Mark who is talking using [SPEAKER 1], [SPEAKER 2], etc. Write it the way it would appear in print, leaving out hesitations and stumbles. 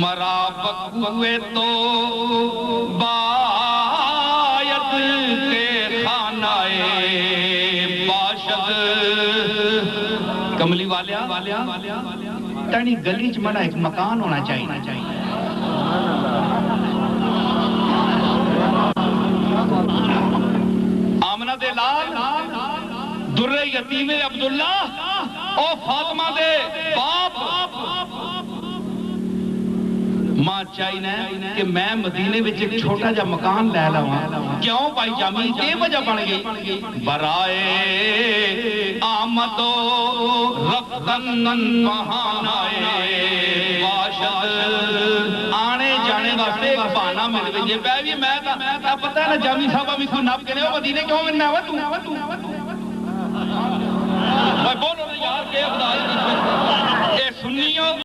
[SPEAKER 1] مرا بکوے تو بایت کے خانہ باشد کملی والیا تنی گلی چمڑا ایک مکان ہونا چاہیے آمنہ دے لال در یتیم عبداللہ او فاطمہ دے باپ ماں چاہیے کہ میں مدینے وچ ایک چھوٹا جا مکان لے لواں کیوں بھائی جامی یہ وجہ بن گئی برائے آمد و رفتن بہانائے باشد آنے جانے واسطے ایک بہانہ مل گئی بھی میں پتہ ہے نا جامی صاحبہ بھی کوئی نب کہنے ہو مدینے کیوں میں آوا تو بولو نا یار کہ ابدال اے سنیوں